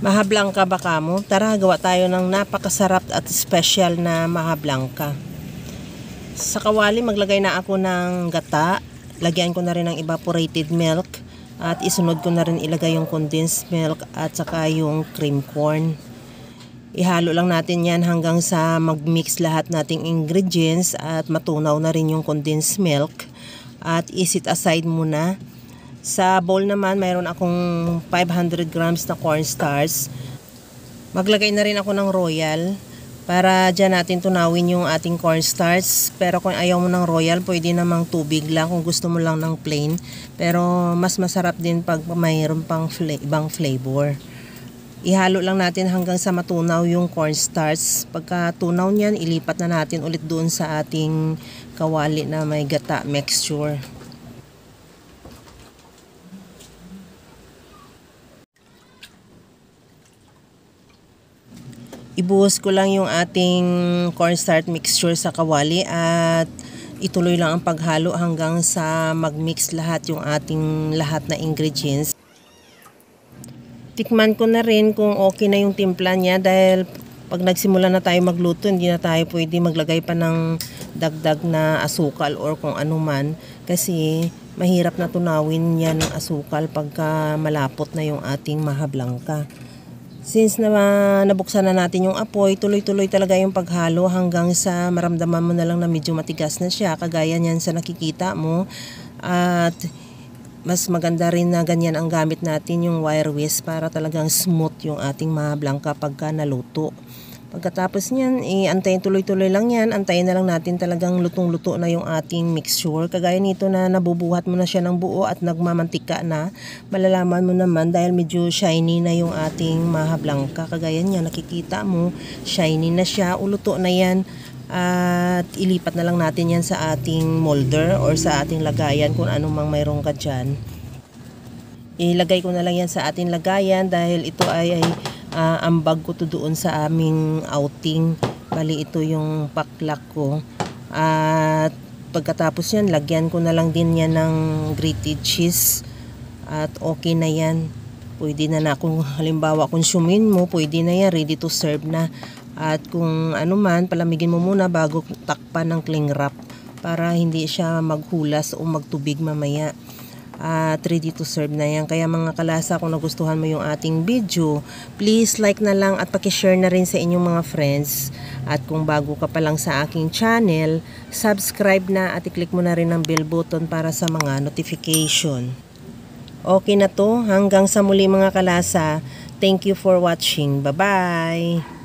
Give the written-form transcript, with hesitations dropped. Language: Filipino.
Maha Blanca ba kamo? Tara, gawa tayo ng napakasarap at special na maha blanca. Sa kawali, maglagay na ako ng gata. Lagyan ko na rin ng evaporated milk. At isunod ko na rin ilagay yung condensed milk at saka yung cream corn. Ihalo lang natin yan hanggang sa mag-mix lahat nating ingredients at matunaw na rin yung condensed milk. At isit aside muna. Sa bowl naman, mayroon akong 500 grams na cornstarch. Maglagay na rin ako ng royal para dyan natin tunawin yung ating cornstarch. Pero kung ayaw mo ng royal, pwede namang tubig lang kung gusto mo lang ng plain. Pero mas masarap din pag mayroon pang ibang flavor. Ihalo lang natin hanggang sa matunaw yung cornstarch. Pagka tunaw niyan, ilipat na natin ulit doon sa ating kawali na may gata mixture. Ibuhos ko lang yung ating cornstarch mixture sa kawali at ituloy lang ang paghalo hanggang sa mag-mix lahat yung ating lahat na ingredients. Tikman ko na rin kung okay na yung timpla niya dahil pag nagsimula na tayo magluto, hindi na tayo pwede maglagay pa ng dagdag na asukal or kung ano man kasi mahirap na tunawin yan ng asukal pagka malapot na yung ating maha blanca. Since nabuksan na natin yung apoy, tuloy-tuloy talaga yung paghalo hanggang sa maramdaman mo na lang na medyo matigas na siya. Kagaya niyan sa nakikita mo. At mas maganda rin na ganyan ang gamit natin yung wire whisk para talagang smooth yung ating maha blanca pagka naluto. Pagkatapos niyan, antayin tuloy-tuloy lang yan. Antayin na lang natin talagang lutong-luto na yung ating mixture. Kagaya nito na nabubuhat mo na siya ng buo at nagmamantika na. Malalaman mo naman dahil medyo shiny na yung ating maha blanca. Kagaya niya, nakikita mo, shiny na siya. Uluto na yan. At ilipat na lang natin yan sa ating molder or sa ating lagayan kung anumang mayroon ka dyan. Ilagay ko na lang yan sa ating lagayan dahil ito ay ambag ko to doon sa aming outing. Bali ito yung paklak ko. At pagkatapos yan, lagyan ko na lang din yan ng grated cheese. At okay na yan. Pwede na kung halimbawa konsumin mo, pwede na yan, ready to serve na. At kung ano man, palamigin mo muna bago takpan ng cling wrap para hindi siya maghulas o magtubig mamaya. At ready to serve na yan. Kaya mga kalasa, kung nagustuhan mo yung ating video, please like na lang at pakishare na rin sa inyong mga friends. At kung bago ka pa lang sa aking channel, subscribe na at i-click mo na rin ang bell button para sa mga notification. Okay na to. Hanggang sa muli mga kalasa. Thank you for watching. Bye-bye!